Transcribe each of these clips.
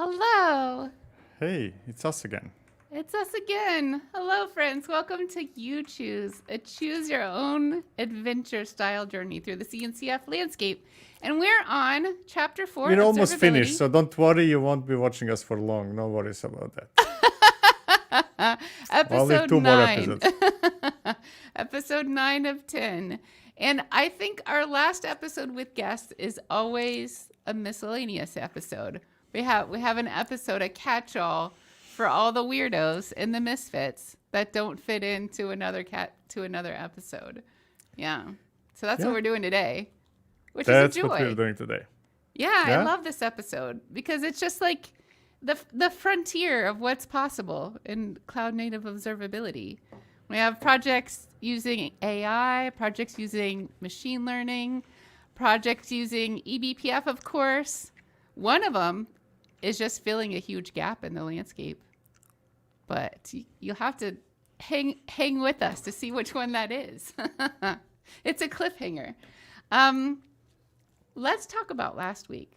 Hello. Hey, it's us again. It's us again. Hello, friends. Welcome to You Choose, a choose your own adventure style journey through the CNCF landscape. And we're on chapter 4. We're almost finished, so don't worry, you won't be watching us for long. No worries about that. Episode Only 2 more episodes. Episode 9 of 10. And I think our last episode with guests is always a miscellaneous episode. We have an episode, a catch-all for all the weirdos and the misfits that don't fit into another episode. Yeah. So that's what we're doing today, which That's is a joy. what we're doing today. Yeah, I love this episode because it's just like the frontier of what's possible in cloud native observability. We have projects using AI, projects using machine learning, projects using eBPF, of course. One of them is just filling a huge gap in the landscape. But you'll have to hang with us to see which one that is. It's a cliffhanger. Let's talk about last week.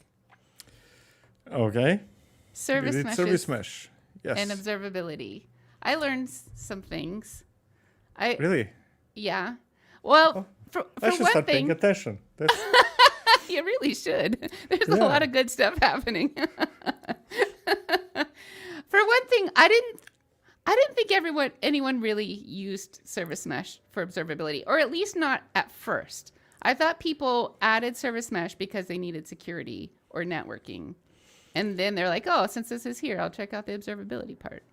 Okay. Service mesh. Yes. And observability. I learned some things. Really? Yeah. Well, for I should one start thing, paying attention. you really should. There's a lot of good stuff happening. For one thing, I didn't think anyone really used service mesh for observability, or at least not at first. I thought people added service mesh because they needed security or networking. And then they're like, oh, since this is here, I'll check out the observability part.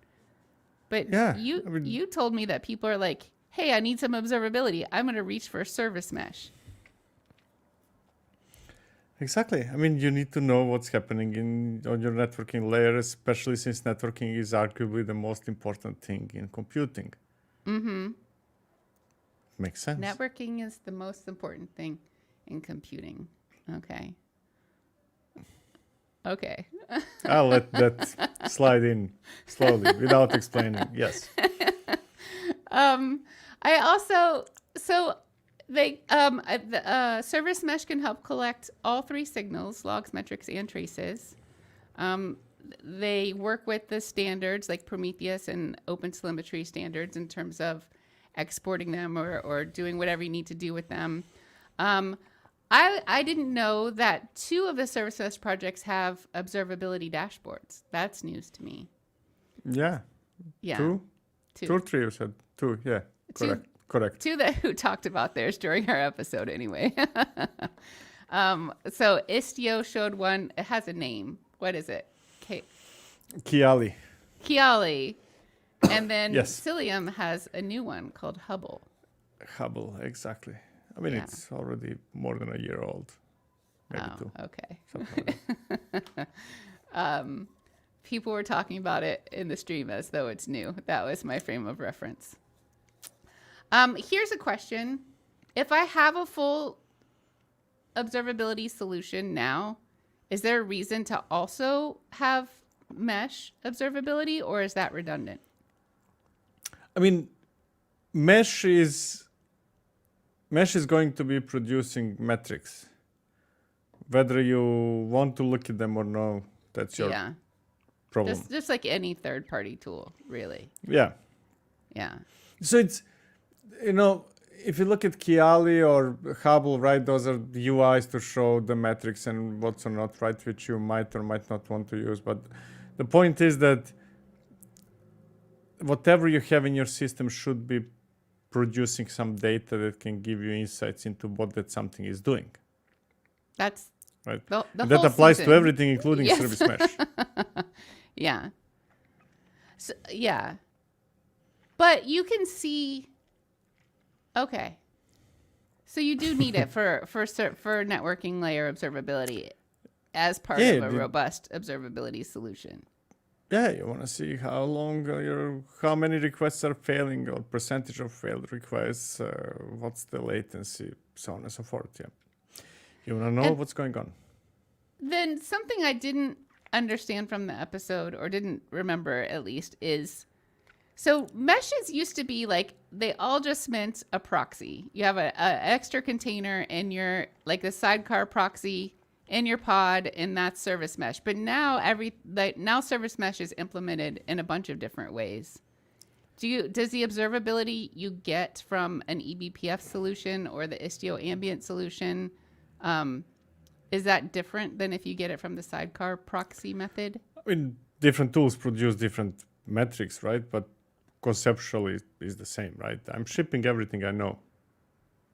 But you told me that people are like, hey, I need some observability. I'm going to reach for service mesh. Exactly. I mean, you need to know what's happening on your networking layer, especially since networking is arguably the most important thing in computing. Mm-hmm. Makes sense. Networking is the most important thing in computing. Okay. I'll let that slide in slowly without explaining. Yes. Service mesh can help collect all 3 signals: logs, metrics, and traces. They work with the standards like Prometheus and OpenTelemetry standards in terms of exporting them or doing whatever you need to do with them. I didn't know that 2 of the service mesh projects have observability dashboards. That's news to me. Yeah. Yeah. 2 or 3 you said? 2, yeah. Correct. 2 who talked about theirs during our episode anyway. So Istio showed one. It has a name. What is it? Kiali. And then Yes. Cilium has a new one called Hubble. Hubble, exactly. I mean, it's already more than a year old. Maybe 2. Okay. Something like that. People were talking about it in the stream as though it's new. That was my frame of reference. Here's a question. If I have a full observability solution now, is there a reason to also have mesh observability, or is that redundant? I mean, mesh is going to be producing metrics. Whether you want to look at them or no, that's your problem. Just like any third-party tool, really. Yeah. So it's, if you look at Kiali or Hubble, right, those are the UIs to show the metrics and what's or not, right, which you might or might not want to use. But the point is that whatever you have in your system should be producing some data that can give you insights into what that something is doing. That's right. That applies to everything, including service mesh. Yeah. So, yeah. But you can see. Okay. So you do need it for networking layer observability as part of a robust observability solution. Yeah, you want to see how long how many requests are failing, or percentage of failed requests, what's the latency, so on and so forth. Yeah, you want to know what's going on. Then something I didn't understand from the episode, or didn't remember at least, is so meshes used to be like they all just meant a proxy. You have an extra container, and you're like the sidecar proxy in your pod, and that's service mesh. But now now service mesh is implemented in a bunch of different ways. Does the observability you get from an eBPF solution or the Istio ambient solution, is that different than if you get it from the sidecar proxy method? I mean, different tools produce different metrics, right? But conceptually is the same, right? I'm shipping everything I know,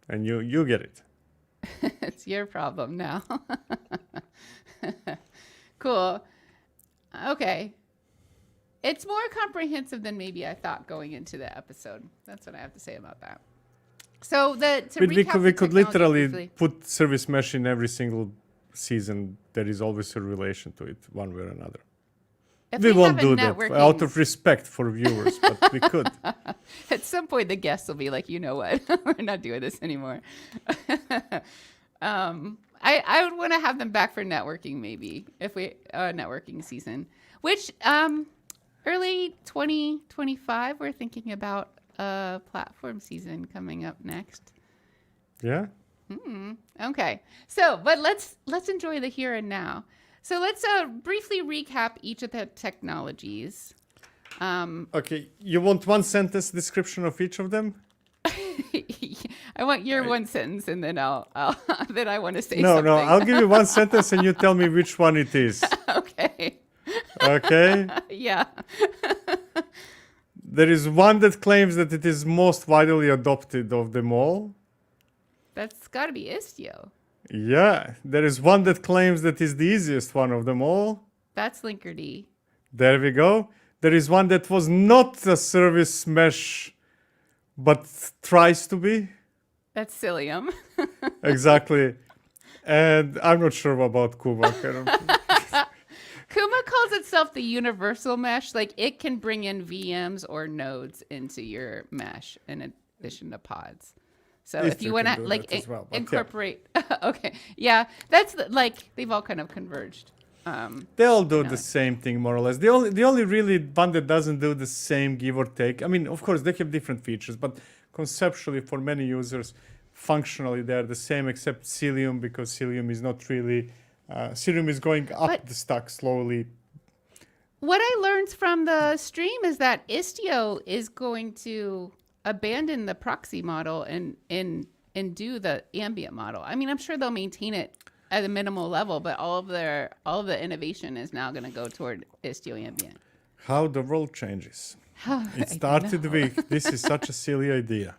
and you get it. It's your problem now. Cool. Okay. It's more comprehensive than maybe I thought going into the episode. That's what I have to say about that. So we could literally briefly put service mesh in every single season. There is always a relation to it, one way or another. We won't do that out of respect for viewers, but we could. At some point, the guests will be like, you know what? We're not doing this anymore. I would want to have them back for networking, maybe, if we networking season, which early 2025, we're thinking about a platform season coming up next. Yeah. Okay. So, but let's enjoy the here and now. So let's briefly recap each of the technologies. Okay, you want one sentence description of each of them? I want your one sentence, and then I'll then I want to say no, something. No, I'll give you one sentence, and you tell me which one it is. Okay. Okay. Yeah. There is one that claims that it is most widely adopted of them all. That's got to be Istio. Yeah, there is one that claims that is the easiest one of them all. That's Linkerd. There we go. There is one that was not a service mesh, but tries to be. That's Cilium. Exactly. And I'm not sure about Kuma. Kuma calls itself the universal mesh. Like, it can bring in VMs or nodes into your mesh in addition to pods. So if you want to like incorporate, okay, yeah, that's they've all kind of converged. They all do the same thing more or less. The only really one that doesn't do the same, give or take. I mean, of course, they have different features, but conceptually, for many users, functionally they are the same, except Cilium, because Cilium is not really. Cilium is going up the stack slowly. What I learned from the stream is that Istio is going to abandon the proxy model and do the ambient model. I mean, I'm sure they'll maintain it at a minimal level, but all of the innovation is now going to go toward Istio ambient. How the world changes. It started with, this is such a silly idea.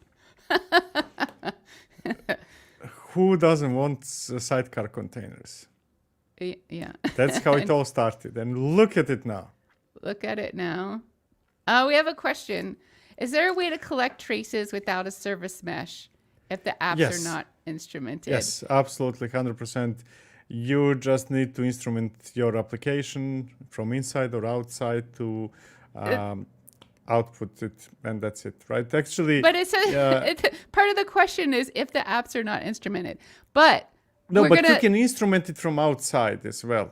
Who doesn't want sidecar containers? Yeah. That's how it all started. And look at it now. Look at it now. We have a question. Is there a way to collect traces without a service mesh if the apps are not instrumented? Yes, absolutely, 100%. You just need to instrument your application from inside or outside to output it, and that's it, right? Actually, but it says part of the question is if the apps are not instrumented. But you can instrument it from outside as well,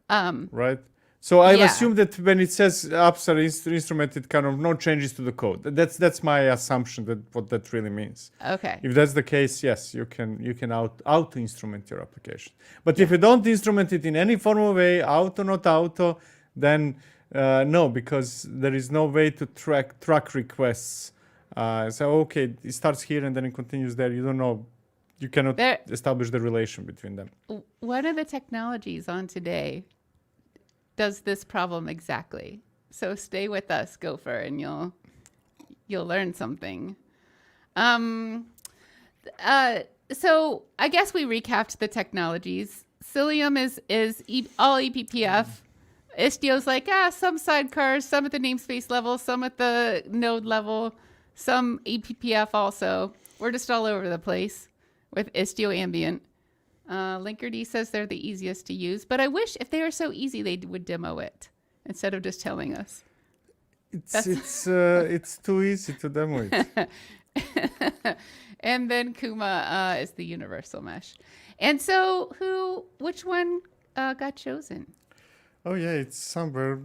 right? So I assume that when it says apps are instrumented, kind of no changes to the code. That's my assumption that what that really means. Okay. If that's the case, yes, you can auto instrument your application. But if you don't instrument it in any formal way, auto not auto, then no, because there is no way to track requests. So okay, it starts here and then it continues there. You don't know. You cannot establish the relation between them. One of the technologies on today does this problem exactly. So stay with us, Gopher, and you'll learn something. So I guess we recapped the technologies. Cilium is all eBPF. Istio's like, some sidecars, some at the namespace level, some at the node level, some eBPF also. We're just all over the place with Istio ambient. Linkerd says they're the easiest to use, but I wish if they were so easy they would demo it instead of just telling us. It's too easy to demo it. And then Kuma is the universal mesh. And so which one got chosen? Oh yeah, it's somewhere.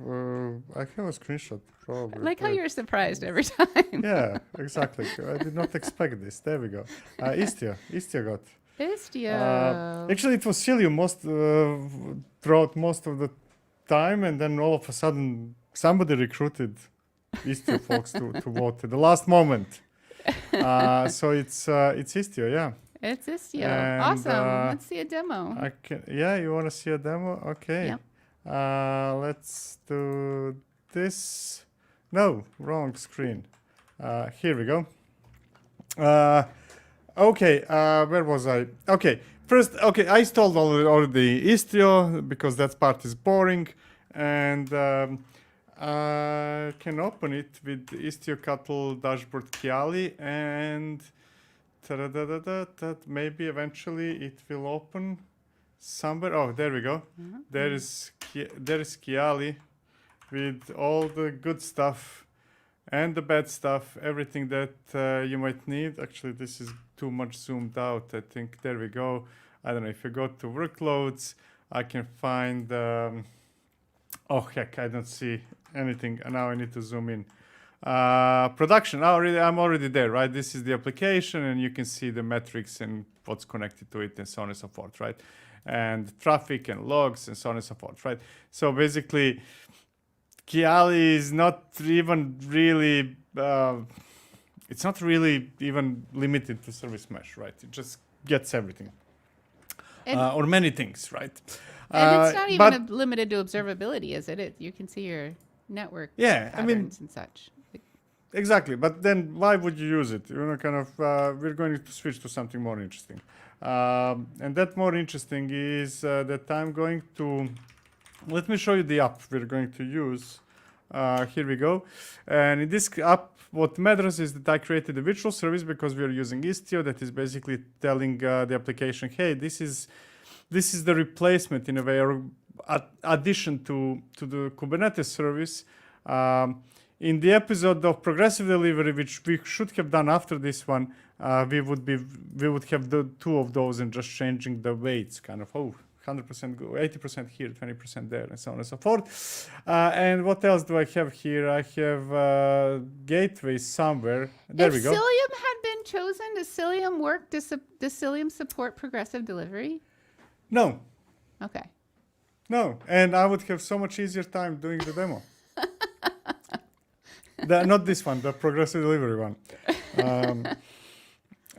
I have a screenshot probably. I like how you're surprised every time. Yeah, exactly. I did not expect this. There we go. Istio got. Istio. Actually, it was Cilium throughout most of the time, and then all of a sudden somebody recruited Istio folks to vote at the last moment. So it's Istio, yeah. It's Istio. And, Awesome. Let's see a demo. Yeah, you want to see a demo? Okay. Yep. Let's do this. No, wrong screen. Here we go. Okay, where was I? Okay, first, I installed already Istio because that part is boring, and I can open it with Istio dashboard Kiali, and maybe eventually it will open somewhere. Oh, there we go. There is Kiali with all the good stuff and the bad stuff, everything that you might need. Actually, this is too much zoomed out. I think there we go. I don't know, if you go to workloads, I can find, oh heck, I don't see anything. Now I need to zoom in. Production, I'm already there, right? This is the application, and you can see the metrics and what's connected to it and so on and so forth, right? And traffic and logs and so on and so forth, right? So basically, Kiali is not even really, it's not really even limited to service mesh, right? It just gets everything. Or many things, right? And it's not even limited to observability, is it? You can see your network patterns and such. Exactly, but then why would you use it? Kind of, we're going to switch to something more interesting. And that more interesting is that I'm going to, let me show you the app we're going to use. Here we go. And in this app, what matters is that I created a virtual service because we are using Istio that is basically telling the application, hey, this is the replacement in a way, or addition to the Kubernetes service. In the episode of progressive delivery, which we should have done after this one, we would have the two of those and just changing the weights, kind of 100% go, 80% here, 20% there, and so on and so forth. And what else do I have here? I have gateways somewhere. There we go. If Cilium had been chosen, does Cilium work? Does Cilium support progressive delivery? No. Okay. No, and I would have so much easier time doing the demo. Not this one, the progressive delivery one.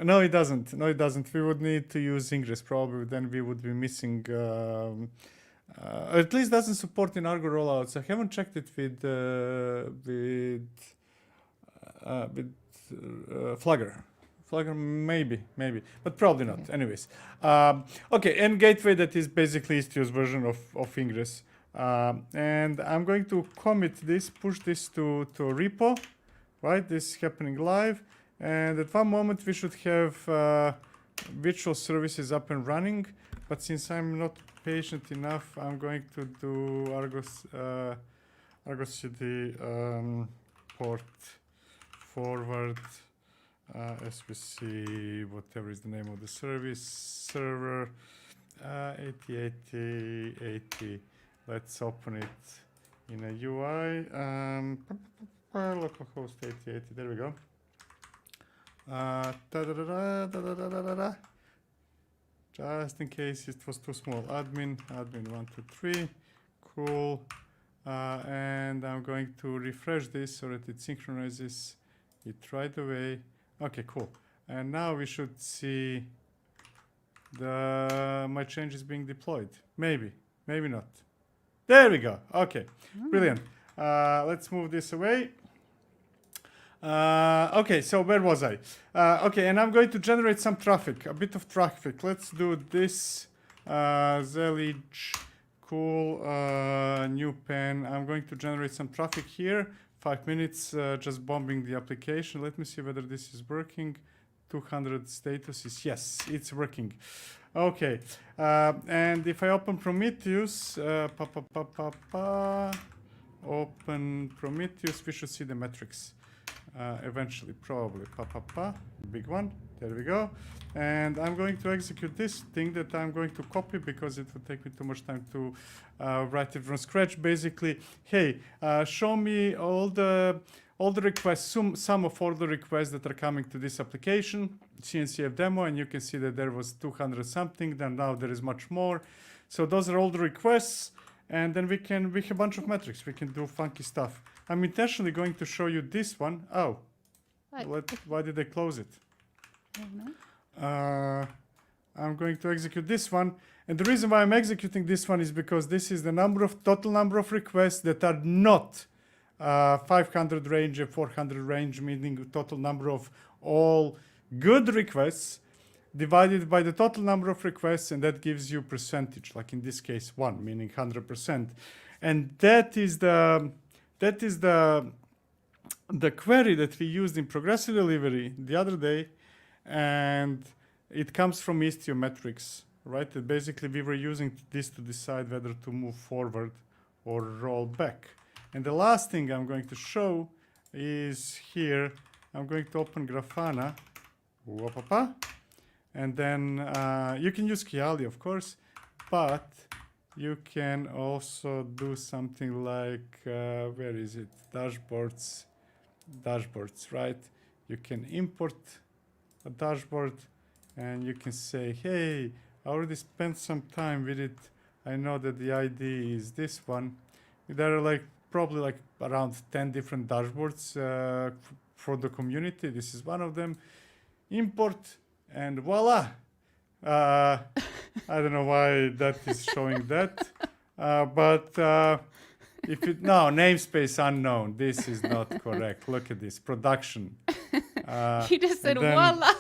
No, it doesn't. No, it doesn't. We would need to use Ingress probably. Then we would be missing. At least doesn't support in Argo rollouts. I haven't checked it with Flagger. Flagger maybe, but probably not. Okay. Anyways, okay. And gateway, that is basically Istio's version of Ingress. And I'm going to commit this, push this to a repo, right? This is happening live. And at one moment we should have virtual services up and running. But since I'm not patient enough, I'm going to do Argo CD port forward SVC, whatever is the name of the service, server 808080. Let's open it in a UI. Localhost 8080. There we go. Just in case it was too small. Admin 123. Cool. And I'm going to refresh this so that it synchronizes it right away. Okay, cool. And now we should see my changes being deployed. Maybe not. There we go. Okay, brilliant. Let's move this away. Okay, so where was I? Okay, and I'm going to generate some traffic, a bit of traffic. Let's do this. Zelige, cool, new pen. I'm going to generate some traffic here. 5 minutes, just bombing the application. Let me see whether this is working. 200 statuses. Yes, it's working. Okay, and if I open Prometheus, open Prometheus, we should see the metrics eventually, probably. Big one. There we go. And I'm going to execute this thing that I'm going to copy because it would take me too much time to write it from scratch. Basically, hey, show me all the requests, sum of all the requests that are coming to this application, CNCF demo, and you can see that there was 200 something, then now there is much more. So those are all the requests, and then we have a bunch of metrics. We can do funky stuff. I'm intentionally going to show you this one. Oh, why did I close it? I don't know. I'm going to execute this one, and the reason why I'm executing this one is because this is the total number of requests that are not 500 range and 400 range, meaning total number of all good requests divided by the total number of requests, and that gives you percentage, like in this case 1, meaning 100%. And that is the query that we used in progressive delivery the other day, and it comes from Istiometrics, right? That basically we were using this to decide whether to move forward or roll back. And the last thing I'm going to show is here. I'm going to open Grafana, and then you can use Kiali, of course, but you can also do something like, where is it? Dashboards, right? You can import a dashboard, and you can say, hey, I already spent some time with it. I know that the ID is this one. There are probably around 10 different dashboards for the community. This is one of them. Import, and voila. I don't know why that is showing that, but namespace unknown. This is not correct. Look at this, production. You just said voila.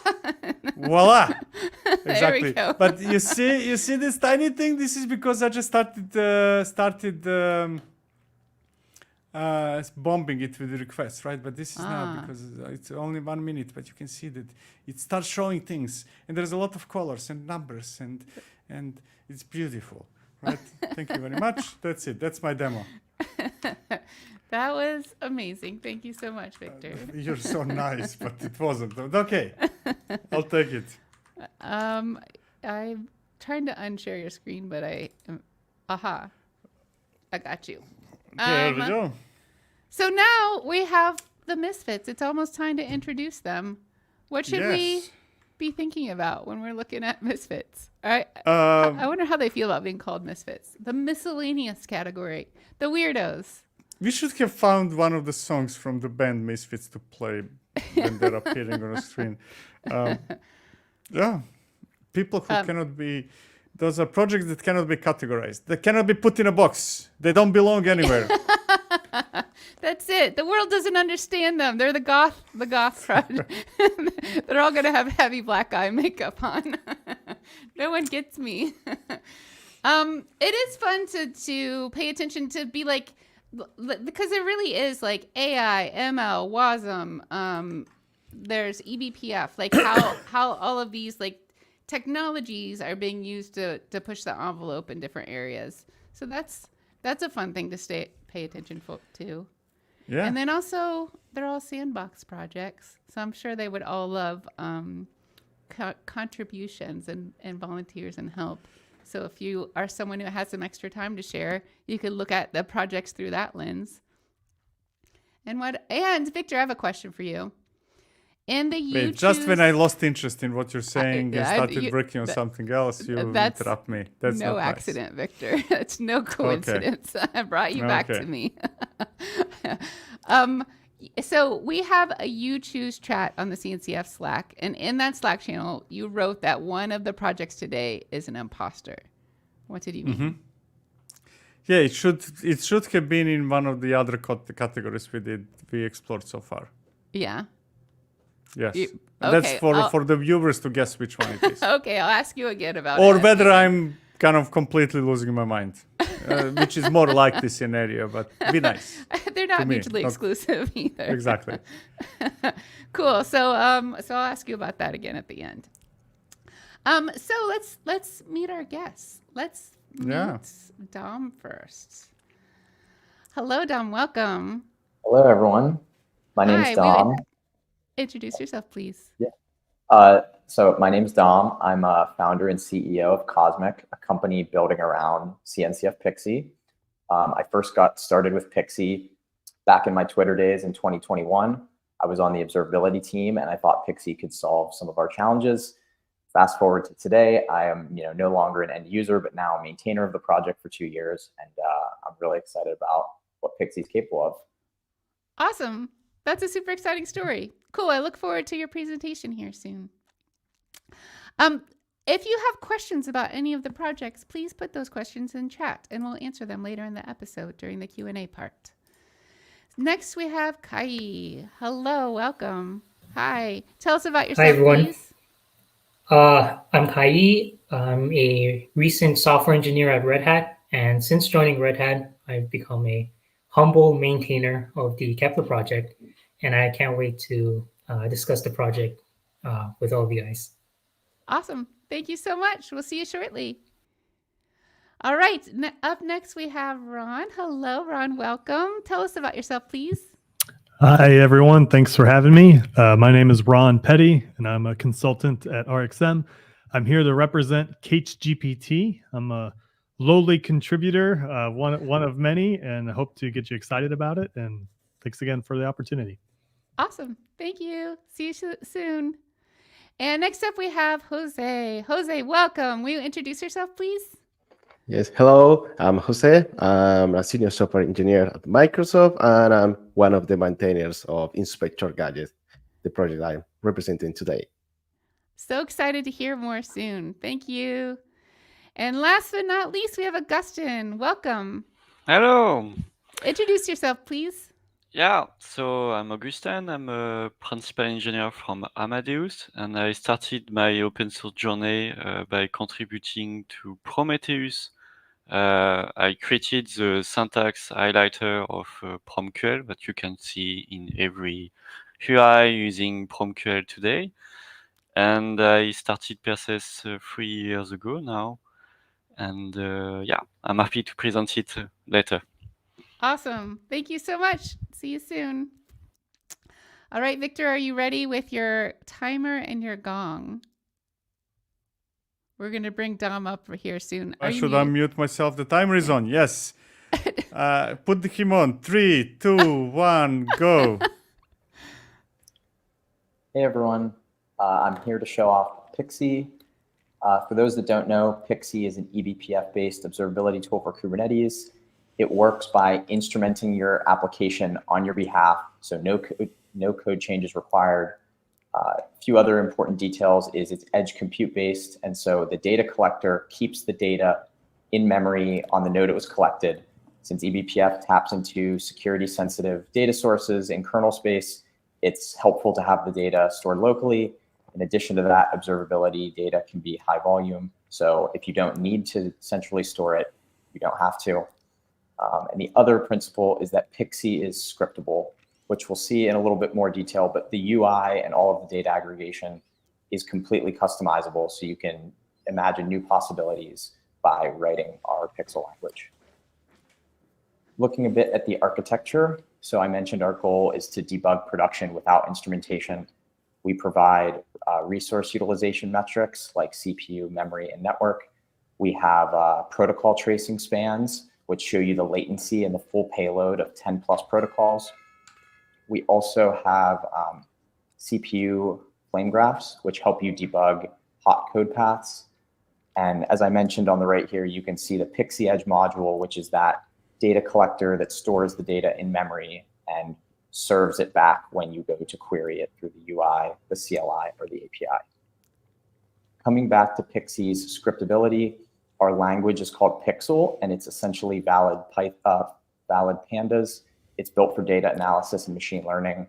Voila. Exactly. There we go. But you see this tiny thing? This is because I just started bombing it with the requests, right? But this is now because it's only 1 minute, but you can see that it starts showing things, and there's a lot of colors and numbers, and it's beautiful, right? Thank you very much. That's it. That's my demo. That was amazing. Thank you so much, Victor. You're so nice, but it wasn't. Okay, I'll take it. I'm trying to unshare your screen, but I got you. There we go. So now we have the misfits. It's almost time to introduce them. What should we be thinking about when we're looking at misfits? All right. I wonder how they feel about being called misfits. The miscellaneous category, the weirdos. We should have found one of the songs from the band Misfits to play when they're appearing on a screen. People who cannot be. Those are projects that cannot be categorized. They cannot be put in a box. They don't belong anywhere. That's it. The world doesn't understand them. They're the goth project. They're all going to have heavy black eye makeup on. No one gets me. It is fun to pay attention to be because it really is AI, ML, WASM. There's eBPF, how all of these technologies are being used to push the envelope in different areas. So that's a fun thing to pay attention to. Yeah. And then also they're all sandbox projects, so I'm sure they would all love contributions and volunteers and help. So if you are someone who has some extra time to share, you could look at the projects through that lens. And Victor, I have a question for you. Just when I lost interest in what you're saying and started working on something else, you interrupt me. That's no not accident, nice. Victor. That's no coincidence. Okay. I brought you back to me. So we have a You Choose chat on the CNCF Slack, and in that Slack channel, you wrote that one of the projects today is an imposter. What did you mean? Mm-hmm. Yeah, it should have been in one of the other categories we explored so far. Yeah. Yes. That's for the viewers to guess which one it is. Okay, I'll ask you again about it. Or whether I'm kind of completely losing my mind, which is more like this scenario, but be nice. They're not mutually exclusive either. Exactly. Cool. So I'll ask you about that again at the end. So let's meet our guests. Let's meet Dom first. Hello, Dom. Welcome. Hello, everyone. My name's Dom. Introduce yourself, please. Yeah. So my name's Dom. I'm a founder and CEO of Cosmic, a company building around CNCF Pixie. I first got started with Pixie back in my Twitter days in 2021. I was on the observability team, and I thought Pixie could solve some of our challenges. Fast forward to today, I am no longer an end user, but now a maintainer of the project for 2 years, and I'm really excited about what Pixie's capable of. Awesome. That's a super exciting story. Cool. I look forward to your presentation here soon. If you have questions about any of the projects, please put those questions in chat and we'll answer them later in the episode during the Q&A part. Next, we have Kai. Hello, welcome. Hi. Tell us about yourself, Hi, everyone. please. I'm Kai. I'm a recent software engineer at Red Hat, and since joining Red Hat, I've become a humble maintainer of the Kepler project, and I can't wait to discuss the project with all of you guys. Awesome. Thank you so much. We'll see you shortly. All right. Up next, we have Ron. Hello, Ron. Welcome. Tell us about yourself, please. Hi, everyone. Thanks for having me. My name is Ron Petty, and I'm a consultant at RXM. I'm here to represent k8sgpt. I'm a lowly contributor, one of many, and I hope to get you excited about it. And thanks again for the opportunity. Awesome. Thank you. See you soon. And next up, we have Jose. Jose, welcome. Will you introduce yourself, please? Yes, hello, I'm Jose. I'm a senior software engineer at Microsoft, and I'm one of the maintainers of Inspektor Gadget, the project I'm representing today. So excited to hear more soon. Thank you. And last but not least, we have Augustin. Welcome. Hello. Introduce yourself, please. Yeah, so I'm Augustin. I'm a principal engineer from Amadeus, and I started my open source journey by contributing to Prometheus. I created the syntax highlighter of PromQL that you can see in every UI using PromQL today. And I started Perses 3 years ago now. And yeah, I'm happy to present it later. Awesome. Thank you so much. See you soon. All right, Victor, are you ready with your timer and your gong? We're going to bring Dom up here soon. I should unmute myself. The timer is on. Yes. Put him on. 3, 2, 1, go. Hey, everyone. I'm here to show off Pixie. For those that don't know, Pixie is an eBPF-based observability tool for Kubernetes. It works by instrumenting your application on your behalf, so no code changes required. A few other important details is it's edge compute based, and so the data collector keeps the data in memory on the node it was collected. Since eBPF taps into security sensitive data sources in kernel space, it's helpful to have the data stored locally. In addition to that, observability data can be high volume, so if you don't need to centrally store it, you don't have to. And the other principle is that Pixie is scriptable, which we'll see in a little bit more detail, but the UI and all of the data aggregation is completely customizable, so you can imagine new possibilities by writing our Pixel language. Looking a bit at the architecture, so I mentioned our goal is to debug production without instrumentation. We provide resource utilization metrics like CPU, memory, and network. We have protocol tracing spans, which show you the latency and the full payload of 10 plus protocols. We also have CPU flame graphs, which help you debug hot code paths. And as I mentioned on the right here, you can see the Pixie Edge module, which is that data collector that stores the data in memory and serves it back when you go to query it through the UI, the CLI, or the API. Coming back to Pixie's scriptability, our language is called Pixel, and it's essentially valid pandas. It's built for data analysis and machine learning,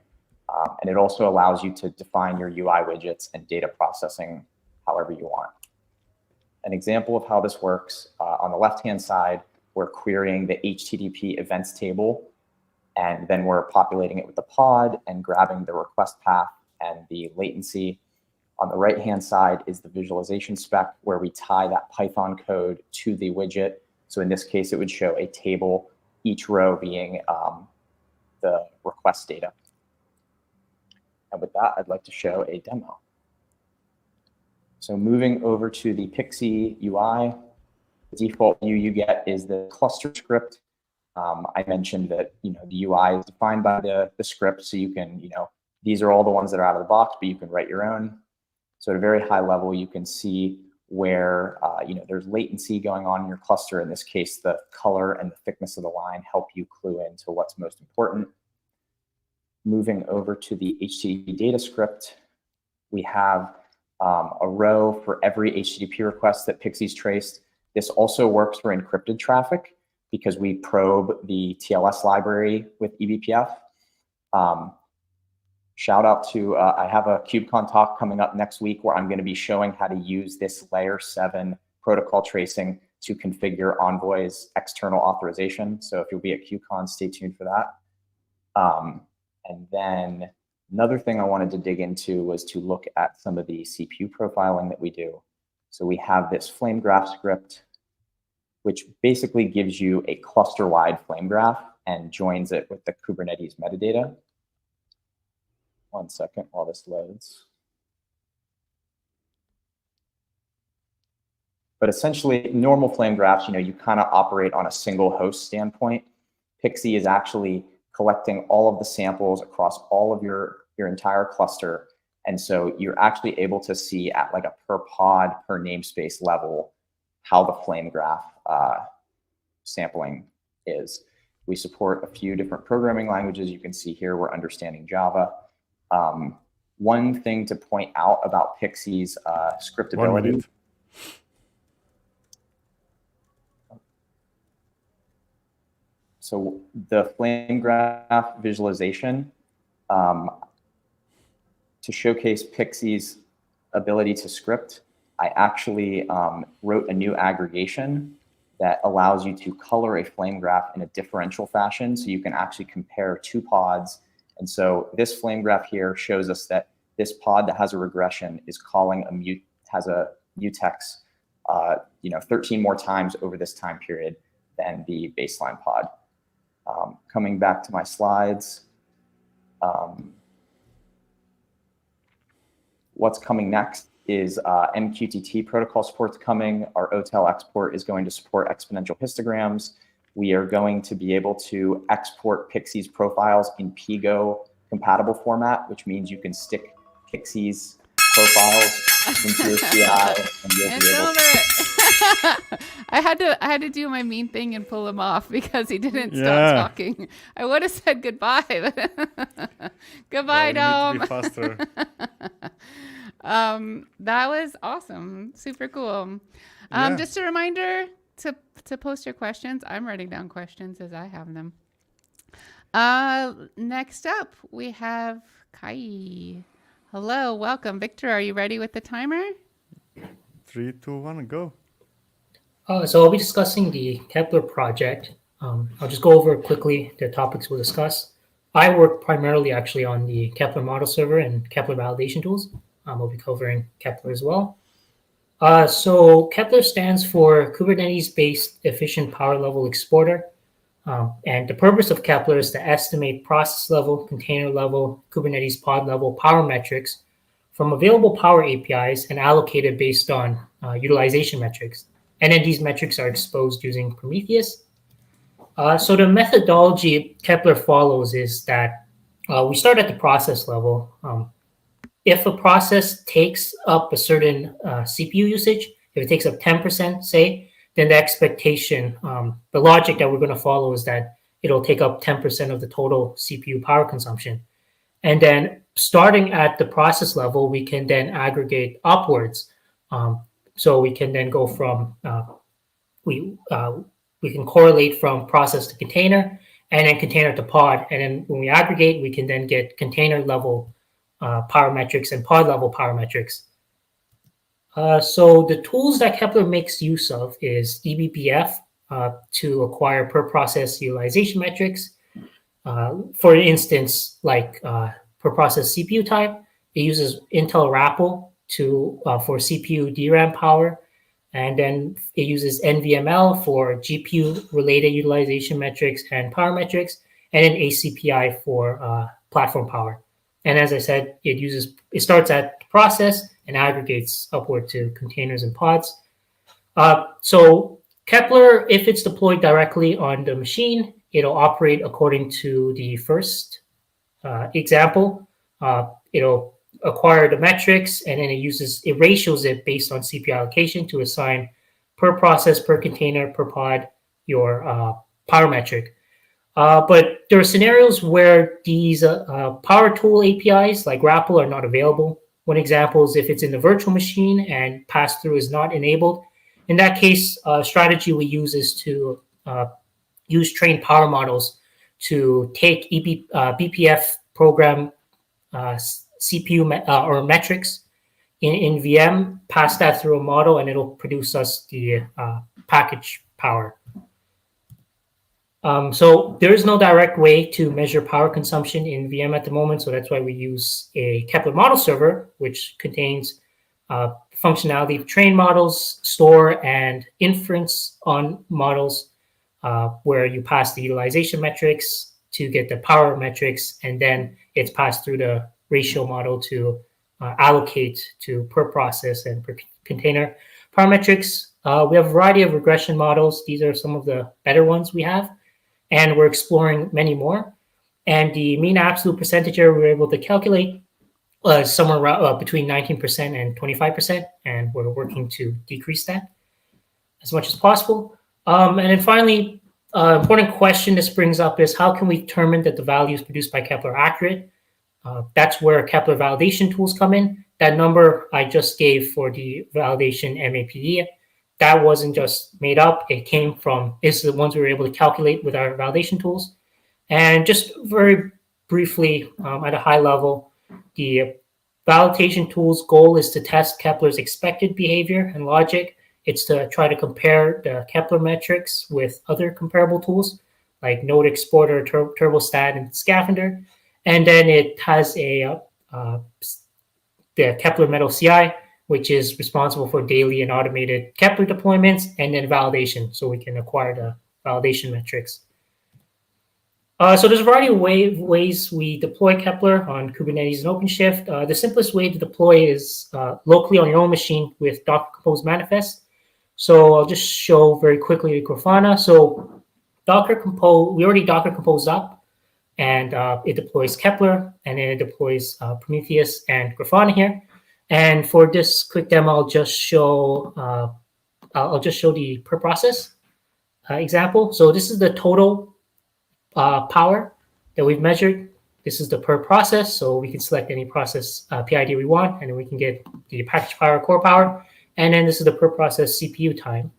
and it also allows you to define your UI widgets and data processing however you want. An example of how this works, on the left-hand side, we're querying the HTTP events table, and then we're populating it with the pod and grabbing the request path and the latency. On the right-hand side is the visualization spec, where we tie that Python code to the widget. So in this case, it would show a table, each row being the request data. And with that, I'd like to show a demo. So moving over to the Pixie UI, the default view you get is the cluster script. I mentioned that the UI is defined by the script, so you can these are all the ones that are out of the box, but you can write your own. So at a very high level, you can see where there's latency going on in your cluster. In this case, the color and the thickness of the line help you clue into what's most important. Moving over to the HTTP data script, we have a row for every HTTP request that Pixie's traced. This also works for encrypted traffic because we probe the TLS library with eBPF. Shout out to, I have a KubeCon talk coming up next week where I'm going to be showing how to use this layer 7 protocol tracing to configure Envoy's external authorization. So if you'll be at KubeCon, stay tuned for that. And then another thing I wanted to dig into was to look at some of the CPU profiling that we do. So we have this flame graph script, which basically gives you a cluster-wide flame graph and joins it with the Kubernetes metadata. 1 second while this loads. But essentially, normal flame graphs, you kind of operate on a single host standpoint. Pixie is actually collecting all of the samples across all of your entire cluster. And so you're actually able to see at like a per pod, per namespace level, how the flame graph sampling is. We support a few different programming languages. You can see here we're understanding Java. One thing to point out about Pixie's scriptability. So the flame graph visualization, to showcase Pixie's ability to script, I actually wrote a new aggregation that allows you to color a flame graph in a differential fashion, so you can actually compare two pods. And so this flame graph here shows us that this pod that has a regression is calling has a mutex 13 more times over this time period than the baseline pod. Coming back to my slides, what's coming next is MQTT protocol support's coming. Our OTel export is going to support exponential histograms. We are going to be able to export Pixie's profiles in PGO compatible format, which means you can stick Pixie's profiles into your CI and you'll be able to. I had to do my mean thing and pull him off because he didn't stop talking. I would have said goodbye. Goodbye, Dom. Be faster. That was awesome. Super cool. Just a reminder to post your questions. I'm writing down questions as I have them. Next up, we have Kai. Hello, welcome. Victor, are you ready with the timer? 3, 2, 1, go. So I'll be discussing the Kepler project. I'll just go over quickly the topics we'll discuss. I work primarily actually on the Kepler model server and Kepler validation tools. We'll be covering Kepler as well. So Kepler stands for Kubernetes-based efficient power level exporter. And the purpose of Kepler is to estimate process level, container level, Kubernetes pod level power metrics from available power APIs and allocated based on utilization metrics. And then these metrics are exposed using Prometheus. So the methodology Kepler follows is that we start at the process level. If a process takes up a certain CPU usage, if it takes up 10%, say, then the expectation, the logic that we're going to follow is that it'll take up 10% of the total CPU power consumption. And then starting at the process level, we can then aggregate upwards. So we can then go from, we can correlate from process to container and then container to pod. And then when we aggregate, we can then get container level power metrics and pod level power metrics. So the tools that Kepler makes use of is eBPF to acquire per process utilization metrics. For instance, like per process CPU type, it uses Intel RAPL for CPU DRAM power. And then it uses NVML for GPU related utilization metrics and power metrics, and then ACPI for platform power. And as I said, it starts at process and aggregates upward to containers and pods. So Kepler, if it's deployed directly on the machine, it'll operate according to the first example. It'll acquire the metrics, and then it ratios it based on CPU allocation to assign per process, per container, per pod, your power metric. But there are scenarios where these power tool APIs like RAPL are not available. One example is if it's in the virtual machine and pass-through is not enabled. In that case, strategy we use is to use trained power models to take BPF program CPU or metrics in VM, pass that through a model, and it'll produce us the package power. So there is no direct way to measure power consumption in VM at the moment, so that's why we use a Kepler model server, which contains functionality of train models, store, and inference on models, where you pass the utilization metrics to get the power metrics, and then it's passed through the ratio model to allocate to per process and per container power metrics. We have a variety of regression models. These are some of the better ones we have, and we're exploring many more. And the mean absolute percentage error we were able to calculate was somewhere around, between 19% and 25%, and we're working to decrease that as much as possible. And then finally, important question this brings up is how can we determine that the values produced by Kepler are accurate? That's where Kepler validation tools come in. That number I just gave for the validation MAPD, that wasn't just made up. It came from, it's the ones we were able to calculate with our validation tools. And just very briefly, at a high level, the validation tool's goal is to test Kepler's expected behavior and logic. It's to try to compare the Kepler metrics with other comparable tools like Node Exporter, Turbostat, and Scaphandr. And then it has the Kepler Metal CI, which is responsible for daily and automated Kepler deployments, and then validation, so we can acquire the validation metrics. So there's a variety of ways we deploy Kepler on Kubernetes and OpenShift. The simplest way to deploy is locally on your own machine with Docker Compose manifest. So I'll just show very quickly the Grafana. So Docker Compose, we already Docker Compose up, and it deploys Kepler, and then it deploys Prometheus and Grafana here. And for this quick demo, I'll just show the per process example. So this is the total power that we've measured. This is the per process, so we can select any process PID we want, and then we can get the package power, core power, and then this is the per process CPU time.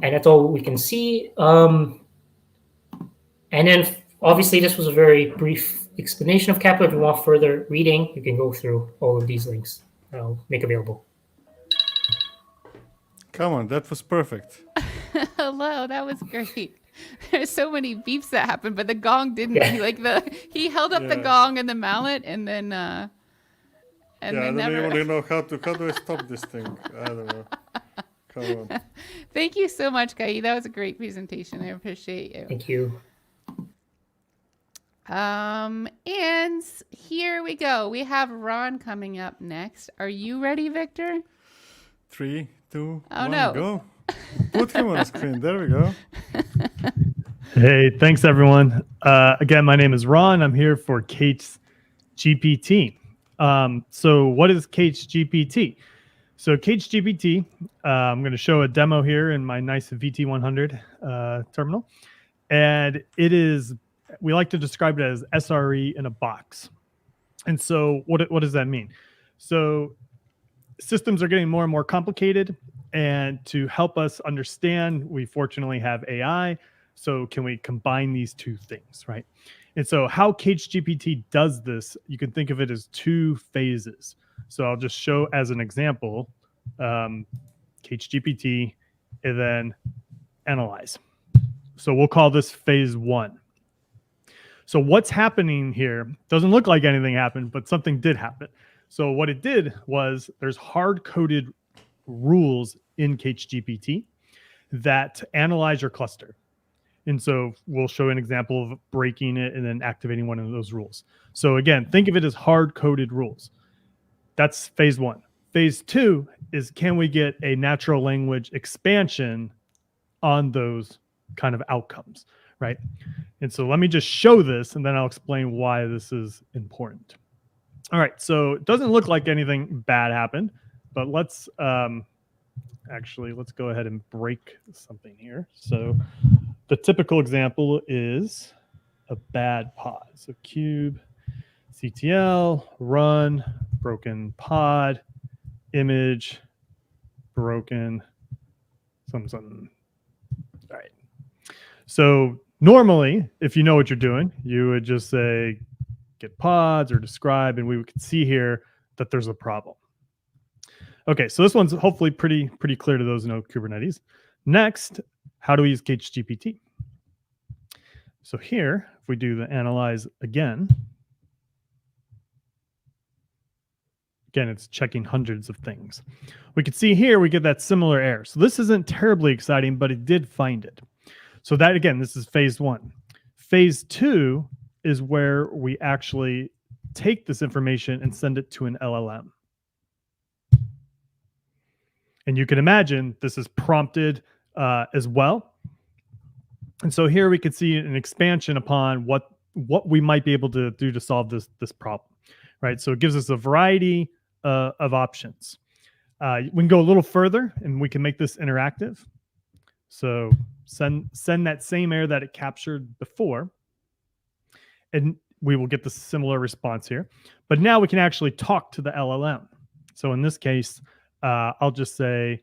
And that's all we can see. And then obviously this was a very brief explanation of Kepler. If you want further reading, you can go through all of these links that I'll make available. Come on, that was perfect. Hello, that was great. There's so many beeps that happened, but the gong didn't. Yeah. He held up the gong and the mallet, and then I don't even know how do I stop this thing. I don't know. Come on. Thank you so much, Kai. That was a great presentation. I appreciate you. Thank you. And here we go. We have Ron coming up next. Are you ready, Victor? 3, 2, Oh, 1, no. go. Put him on the screen. There we go. Hey, thanks everyone. Again, my name is Ron. I'm here for k8sgpt. So what is k8sgpt? So k8sgpt, I'm going to show a demo here in my nice VT100 terminal. And it is, we like to describe it as SRE in a box. And so what does that mean? So systems are getting more and more complicated. And to help us understand, we fortunately have AI. So can we combine these two things, right? And so how k8sgpt does this, you can think of it as two phases. So I'll just show as an example, k8sgpt, and then analyze. So we'll call this phase 1. So what's happening here doesn't look like anything happened, but something did happen. So what it did was there's hard-coded rules in k8sgpt that analyze your cluster. And so we'll show an example of breaking it and then activating one of those rules. So again, think of it as hard-coded rules. That's phase one. Phase two is, can we get a natural language expansion on those kind of outcomes, right? And so let me just show this, and then I'll explain why this is important. All right, so it doesn't look like anything bad happened, but let's let's go ahead and break something here. So the typical example is a bad pod. So cube, CTL, run, broken pod, image, broken, something. All right. So normally, if you know what you're doing, you would just say get pods or describe, and we could see here that there's a problem. Okay, so this one's hopefully pretty clear to those who know Kubernetes. Next, how do we use k8sgpt? So here, if we do the analyze again, it's checking hundreds of things. We can see here we get that similar error. So this isn't terribly exciting, but it did find it. So that, again, this is phase one. Phase two is where we actually take this information and send it to an LLM. And you can imagine this is prompted as well. And so here we can see an expansion upon what we might be able to do to solve this problem, right? So it gives us a variety of options. We can go a little further and we can make this interactive. So send that same error that it captured before, and we will get the similar response here. But now we can actually talk to the LLM. So in this case, I'll just say,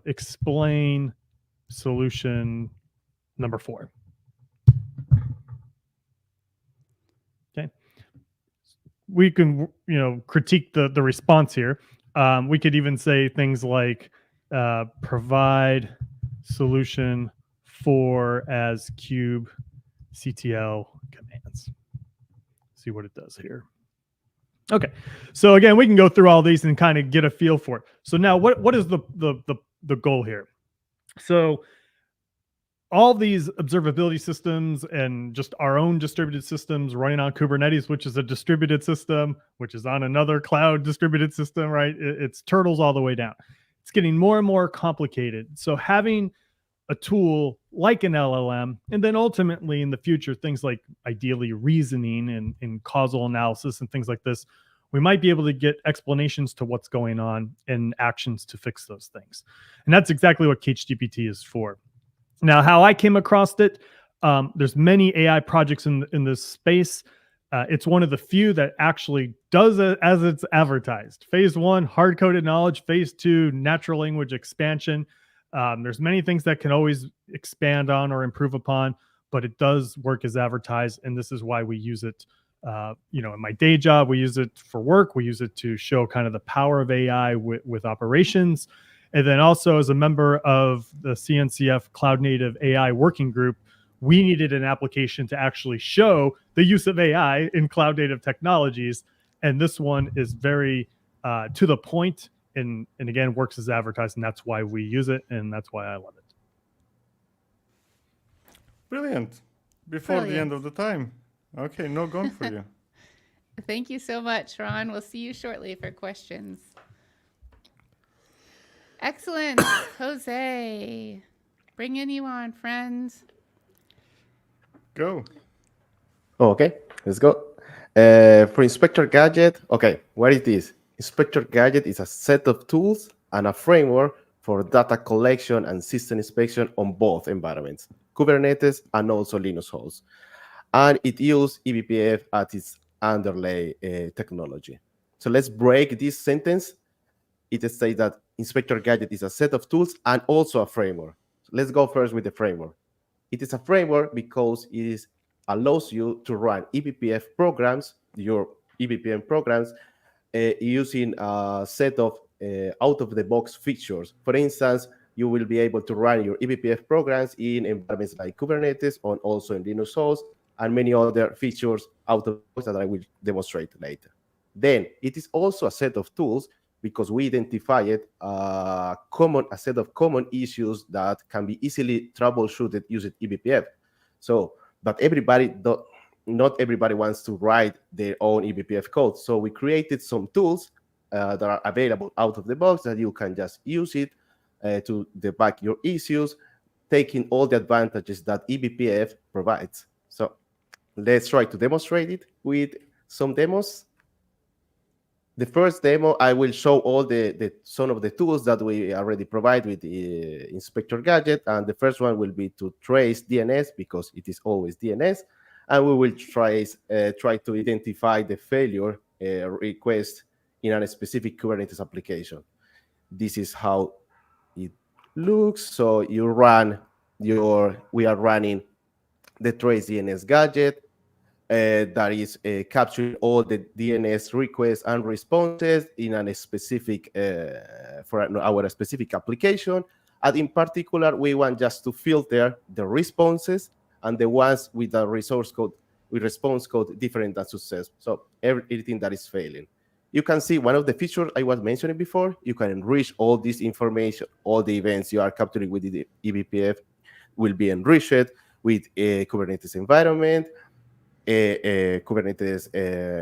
explain solution number 4. Okay. We can, critique the response here. We could even say things like provide solution 4 as cube CTL commands. See what it does here. Okay, so again, we can go through all these and kind of get a feel for it. So now, what is the goal here? So all these observability systems and just our own distributed systems running on Kubernetes, which is a distributed system, which is on another cloud distributed system, right? It's turtles all the way down. It's getting more and more complicated. So having a tool like an LLM, and then ultimately in the future, things like ideally reasoning and causal analysis and things like this, we might be able to get explanations to what's going on and actions to fix those things. And that's exactly what k8sgpt is for. Now, how I came across it, there's many AI projects in this space. It's one of the few that actually does it as it's advertised. Phase 1, hard-coded knowledge. Phase 2, natural language expansion. There's many things that can always expand on or improve upon, but it does work as advertised, and this is why we use it. In my day job, we use it for work. We use it to show kind of the power of AI with operations. And then also as a member of the CNCF Cloud Native AI Working Group, we needed an application to actually show the use of AI in cloud native technologies. And this one is very to the point and again, works as advertised. And that's why we use it. And that's why I love it. Brilliant. Before the end of the time. Okay, no gone for you. Thank you so much, Ron. We'll see you shortly for questions. Excellent. Jose, bringing you on, friends. Go. Okay, let's go. For Inspektor Gadget, okay, what it is? Inspektor Gadget is a set of tools and a framework for data collection and system inspection on both environments, Kubernetes and also Linux hosts. And it uses eBPF as its underlay technology. So let's break this sentence. It says that Inspektor Gadget is a set of tools and also a framework. So let's go first with the framework. It is a framework because it allows you to run eBPF programs, your eBPM programs, using a set of out-of-the-box features. For instance, you will be able to run your eBPF programs in environments like Kubernetes and also in Linux hosts, and many other features out of the box that I will demonstrate later. Then it is also a set of tools because we identified a set of common issues that can be easily troubleshooted using eBPF. So, but not everybody wants to write their own eBPF code. So we created some tools that are available out of the box that you can just use it to debug your issues, taking all the advantages that eBPF provides. So let's try to demonstrate it with some demos. The first demo, I will show all some of the tools that we already provide with Inspektor Gadget. And the first one will be to trace DNS, because it is always DNS. And we will try to identify the failure request in a specific Kubernetes application. This is how it looks. So we are running the trace DNS gadget. That is capturing all the DNS requests and responses in a specific for our specific application. And in particular, we want just to filter the responses and the ones with the response code different than success. So everything that is failing. You can see one of the features I was mentioning before. You can enrich all this information, all the events you are capturing with the eBPF will be enriched with a Kubernetes environment, Kubernetes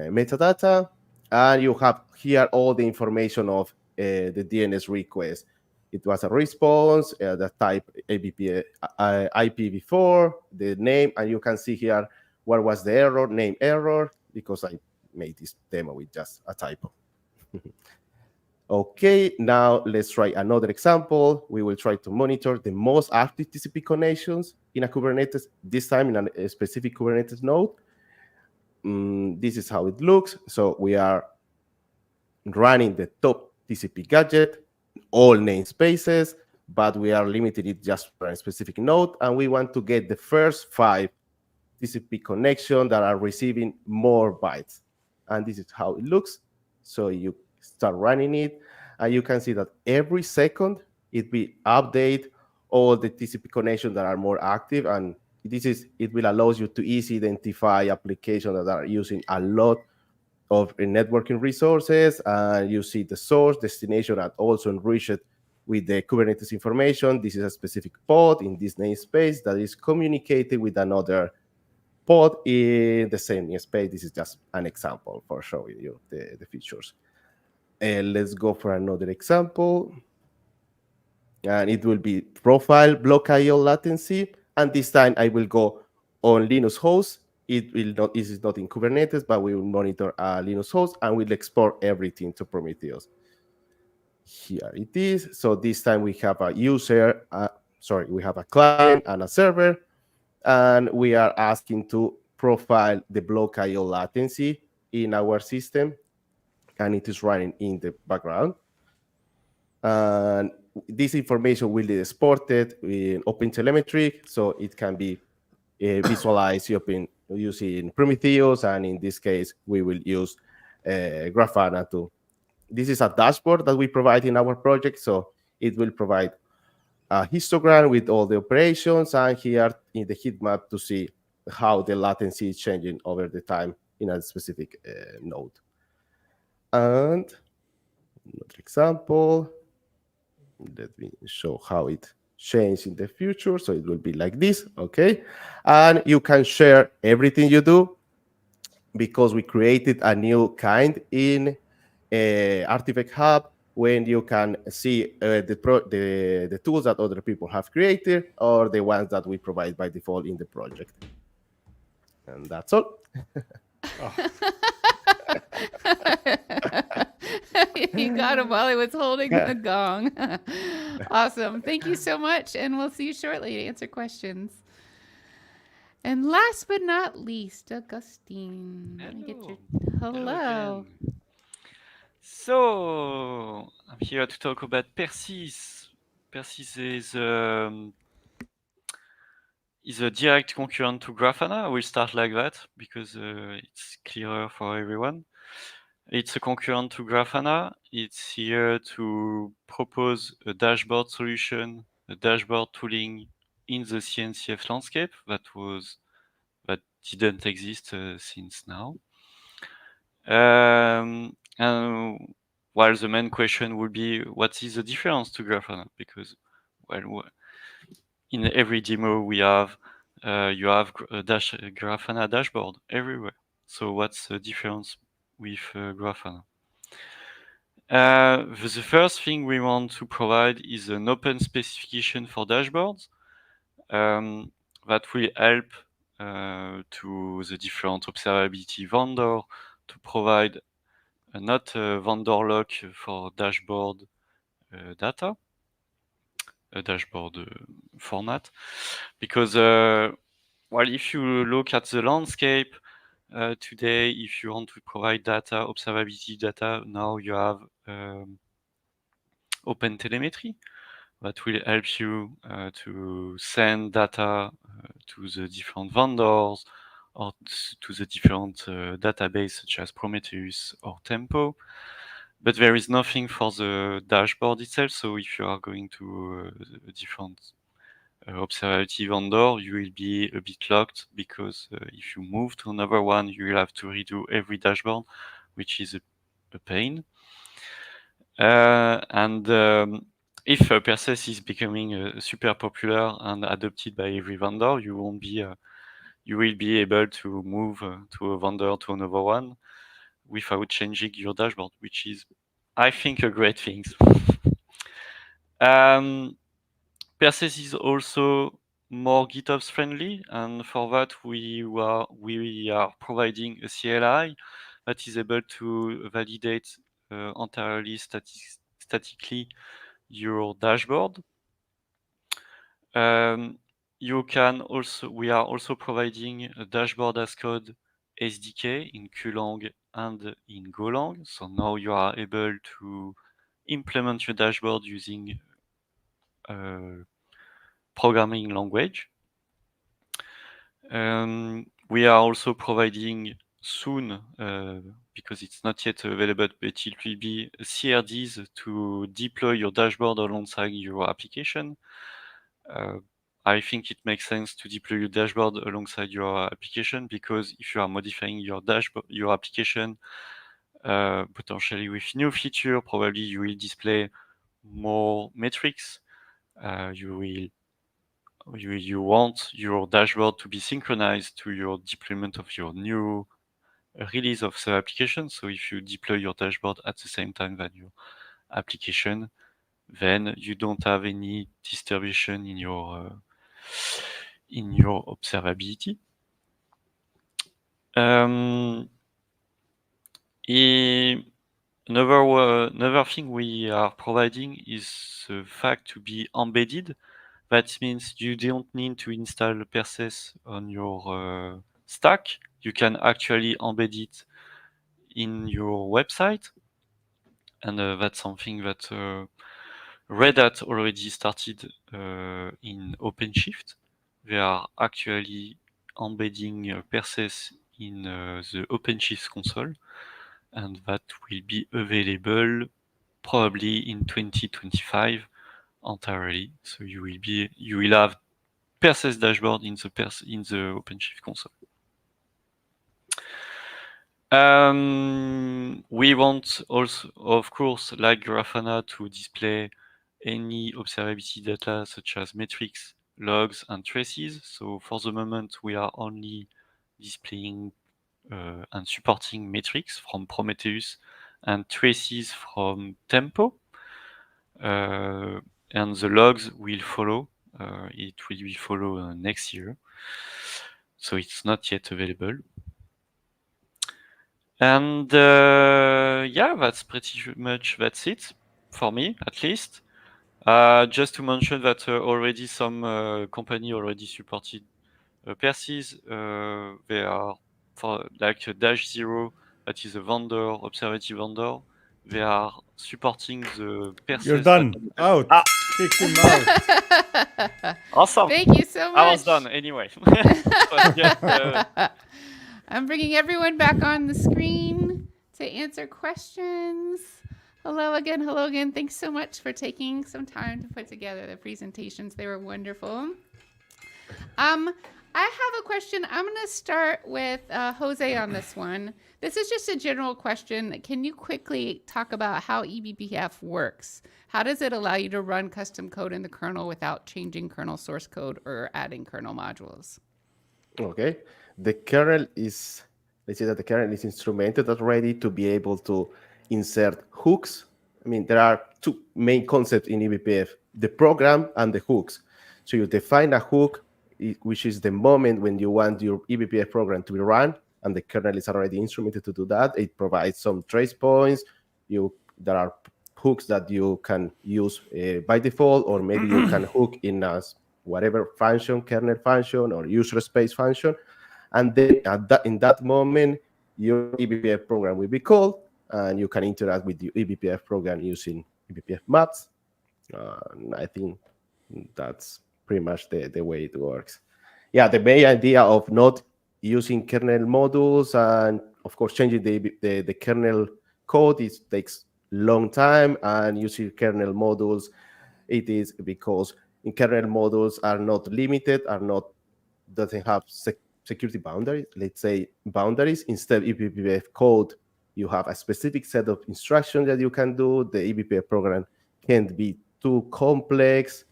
metadata, and you have here all the information of the DNS request. It was a response, the type IPv4, the name, and you can see here what was the error, name error, because I made this demo with just a typo. Okay, now let's try another example. We will try to monitor the most active TCP connections in a Kubernetes, this time in a specific Kubernetes node. This is how it looks. So we are running the top TCP gadget, all namespaces, but we are limited it just for a specific node, and we want to get the first 5 TCP connections that are receiving more bytes. And this is how it looks. So you start running it, and you can see that every second it will update all the TCP connections that are more active, and it will allow you to easily identify applications that are using a lot of networking resources. You see the source, destination, and also enrich it with the Kubernetes information. This is a specific pod in this namespace that is communicated with another pod in the same namespace. This is just an example for showing you the features. Let's go for another example. And it will be profile block IO latency. And this time I will go on Linux host. It is not in Kubernetes, but we will monitor a Linux host and we'll export everything to Prometheus. Here it is. So this time we have a user, we have a client and a server, and we are asking to profile the block IO latency in our system, and it is running in the background. And this information will be exported in OpenTelemetry, so it can be visualized using Prometheus, and in this case, we will use Grafana to. This is a dashboard that we provide in our project, so it will provide a histogram with all the operations, and here in the heat map to see how the latency is changing over the time in a specific node. And another example. Let me show how it changes in the future. So it will be like this, okay? And you can share everything you do, because we created a new kind in Artifact Hub, when you can see the tools that other people have created or the ones that we provide by default in the project. And that's all. You got him while he was holding the gong. Awesome. Thank you so much. And we'll see you shortly to answer questions. And last but not least, Augustine. Let me get your hello. So I'm here to talk about Perses. Perses is a direct concurrent to Grafana. I will start like that because it's clearer for everyone. It's a concurrent to Grafana. It's here to propose a dashboard solution, a dashboard tooling in the CNCF landscape that didn't exist since now. And while the main question would be, what is the difference to Grafana? Because, well, in every demo we have, you have a Grafana dashboard everywhere. So what's the difference with Grafana? The first thing we want to provide is an open specification for dashboards that will help to the different observability vendor to provide not a vendor lock for dashboard data, a dashboard format, because well, if you look at the landscape today, if you want to provide data, observability data, now you have open telemetry that will help you to send data to the different vendors or to the different database such as Prometheus or Tempo. But there is nothing for the dashboard itself. So if you are going to a different observability vendor, you will be a bit locked because if you move to another one, you will have to redo every dashboard, which is a pain. If Perses is becoming super popular and adopted by every vendor, you will be able to move to a vendor to another one without changing your dashboard, which is, I think, a great thing. Perses is also more GitOps friendly, and for that we are providing a CLI that is able to validate entirely statically your dashboard. We are also providing a dashboard as code SDK in Qlang and in Golang. So now you are able to implement your dashboard using programming language. We are also providing soon, because it's not yet available, but it will be CRDs to deploy your dashboard alongside your application. I think it makes sense to deploy your dashboard alongside your application, because if you are modifying your dashboard, your application, potentially with new feature, probably you will display more metrics. You want your dashboard to be synchronized to your deployment of your new release of the application. So if you deploy your dashboard at the same time than your application, then you don't have any distribution in your observability. Another thing we are providing is the fact to be embedded. That means you don't need to install Perses on your stack. You can actually embed it in your website. And that's something that Red Hat already started in OpenShift. They are actually embedding Perses in the OpenShift console, and that will be available probably in 2025 entirely. So you will have Perses dashboard in the OpenShift console. We want also, of course, like Grafana, to display any observability data such as metrics, logs, and traces. So for the moment, we are only displaying and supporting metrics from Prometheus and traces from Tempo. And the logs will follow. It will be follow next year. So it's not yet available. And yeah, that's pretty much that's it for me, at least. Just to mention that already some company already supported Perses. They are for like Dash0, that is a vendor, observability vendor. They are supporting the Perses. You're done. Out. Kick him out. Awesome. Thank you so much. I was done anyway. I'm bringing everyone back on the screen to answer questions. Hello again. Hello again. Thanks so much for taking some time to put together the presentations. They were wonderful. I have a question. I'm going to start with Jose on this one. This is just a general question. Can you quickly talk about how eBPF works? How does it allow you to run custom code in the kernel without changing kernel source code or adding kernel modules? Okay. The kernel is, let's say that the kernel is instrumented already to be able to insert hooks. I mean, there are two main concepts in eBPF, the program and the hooks. So you define a hook, which is the moment when you want your eBPF program to be run, and the kernel is already instrumented to do that. It provides some trace points. There are hooks that you can use by default, or maybe you can hook in a whatever function, kernel function or user space function. And then in that moment, your eBPF program will be called, and you can interact with your eBPF program using eBPF maps. I think that's pretty much the way it works. Yeah, the main idea of not using kernel modules and, of course, changing the kernel code takes long time, and using kernel modules, it is because in kernel modules are not limited, doesn't have security boundaries, let's say boundaries. Instead, eBPF code, you have a specific set of instructions that you can do. The eBPF program can't be too complex,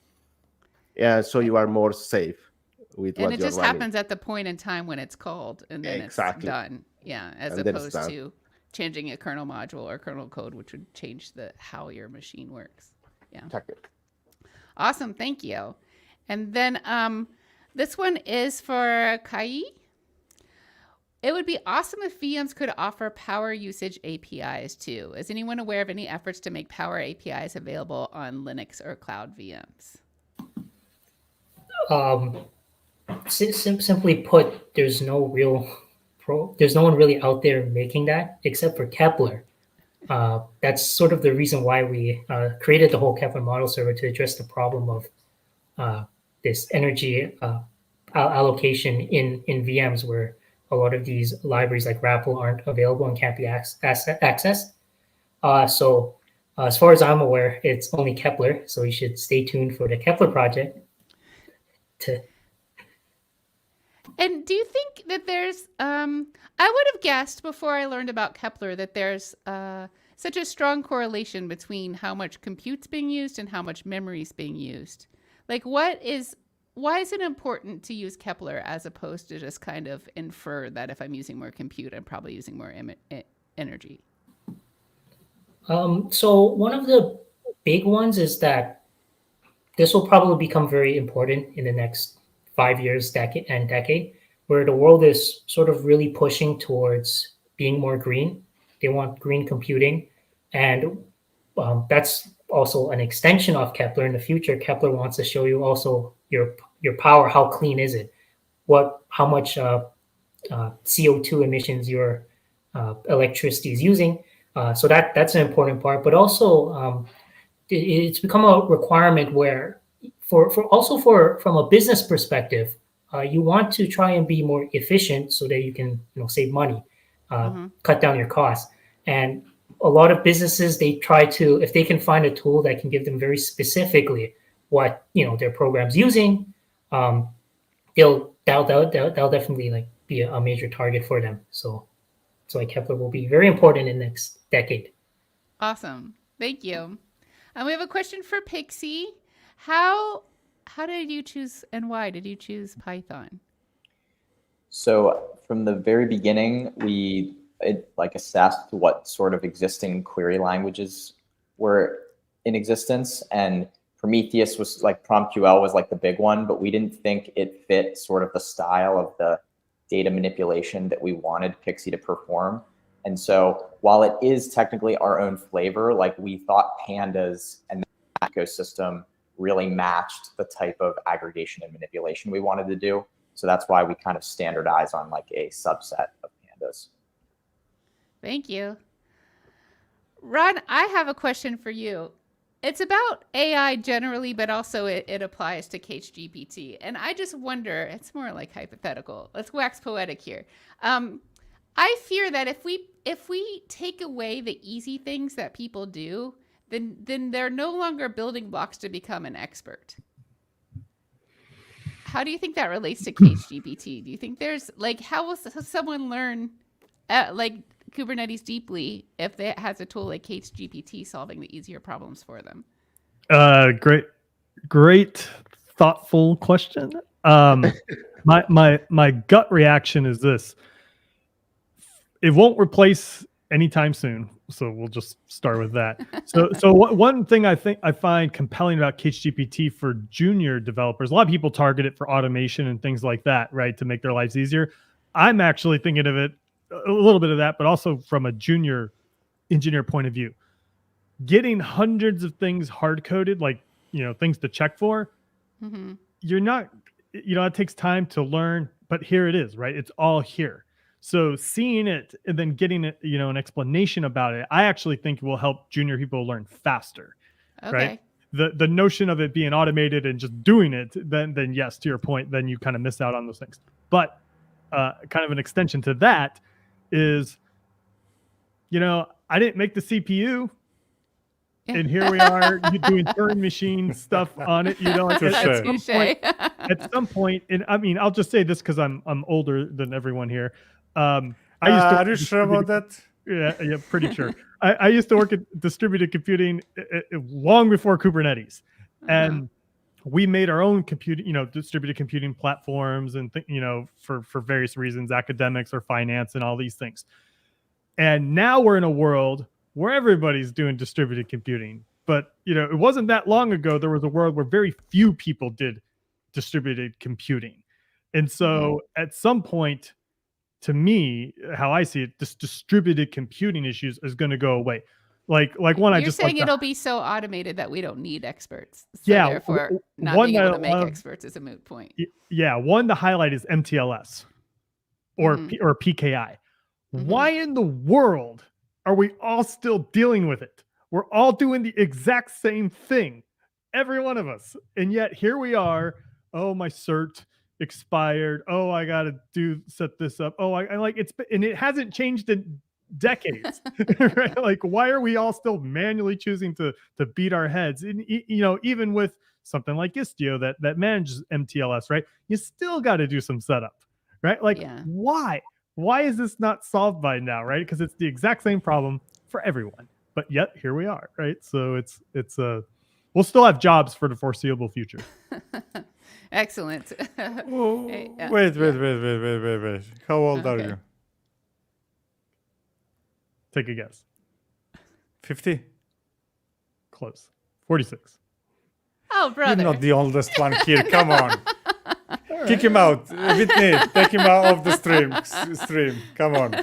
and so you are more safe with And what it you're just running. happens at the point in time when it's called, and then Exactly. it's done. Yeah, as And then it's opposed done. to changing a kernel module or kernel code, which would change how your machine works. Yeah. Exactly. Awesome. Thank you. And then this one is for Kai. It would be awesome if VMs could offer power usage APIs too. Is anyone aware of any efforts to make power APIs available on Linux or cloud VMs? Simply put, there's no one really out there making that except for Kepler. That's sort of the reason why we created the whole Kepler model server, to address the problem of this energy allocation in VMs, where a lot of these libraries like RAPL aren't available and can't be accessed. So as far as I'm aware, it's only Kepler. So you should stay tuned for the Kepler project. And do you think that there's, I would have guessed before I learned about Kepler that there's such a strong correlation between how much compute's being used and how much memory is being used. Like why is it important to use Kepler as opposed to just kind of infer that if I'm using more compute, I'm probably using more energy? So one of the big ones is that this will probably become very important in the next 5 years, decade, where the world is sort of really pushing towards being more green. They want green computing, and that's also an extension of Kepler. In the future, Kepler wants to show you also your power. How clean is it? How much CO2 emissions your electricity is using? So that's an important part. But also, it's become a requirement where, from a business perspective, you want to try and be more efficient so that you can save money, cut down your costs. And a lot of businesses, they try to, if they can find a tool that can give them very specifically what their program's using, they'll definitely be a major target for them. So Kepler will be very important in the next decade. Awesome. Thank you. And we have a question for Pixie. How did you choose, and why did you choose Python? So from the very beginning, we assessed what sort of existing query languages were in existence, and Prometheus was PromQL was the big one, but we didn't think it fit sort of the style of the data manipulation that we wanted Pixie to perform. And so while it is technically our own flavor, we thought pandas and the ecosystem really matched the type of aggregation and manipulation we wanted to do. So that's why we kind of standardize on a subset of pandas. Thank you. Ron, I have a question for you. It's about AI generally, but also it applies to k8sgpt. And I just wonder, it's more like hypothetical. Let's wax poetic here. I fear that if we take away the easy things that people do, then they're no longer building blocks to become an expert. how do you think that relates to k8sgpt? Do you think there's like, how will someone learn like Kubernetes deeply if it has a tool like k8sgpt solving the easier problems for them? Great, thoughtful question. My gut reaction is this: it won't replace anytime soon. So we'll just start with that. So one thing I find compelling about k8sgpt for junior developers, a lot of people target it for automation and things like that, right, to make their lives easier. I'm actually thinking of it a little bit of that, but also from a junior engineer point of view. Getting hundreds of things hard coded, like, things to check for, you're not, it takes time to learn, but here it is, right? It's all here. So seeing it and then getting it, an explanation about it, I actually think will help junior people learn faster, right? The notion of it being automated and just doing it, then yes, to your point, then you kind of miss out on those things. But kind of an extension to that is, I didn't make the CPU. And here we are doing Turing machine stuff on it. At some point, and I mean, I'll just say this because I'm older than everyone here. I used to. Are you sure about that? Yeah, pretty sure. I used to work at distributed computing long before Kubernetes, and we made our own distributed computing platforms and for various reasons, academics or finance and all these things. And now we're in a world where everybody's doing distributed computing. But, it wasn't that long ago, there was a world where very few people did distributed computing. And so at some point, to me, how I see it, this distributed computing issues is going to go away. Like one, You're saying it'll be so automated that we don't need experts. So yeah. Therefore, not being able to make experts is a moot point. Yeah. One to highlight is MTLS or PKI. Why in the world are we all still dealing with it? We're all doing the exact same thing, every one of us. And yet here we are. Oh, my cert expired. Oh, I got to set this up. Oh, I like and it hasn't changed in decades, right? Like, why are we all still manually choosing to beat our heads? And, even with something like Istio that manages MTLS, right? You still got to do some setup, right? Like, why? Why is this not solved by now, right? Because it's the exact same problem for everyone, but yet here we are, right? So it's we'll still have jobs for the foreseeable future. Excellent. Wait. How old are you? Take a guess. 50? Close. 46. Oh, brother. You're not the oldest one here. Come on. Kick him out. Whitney, take him out of the stream. Come on.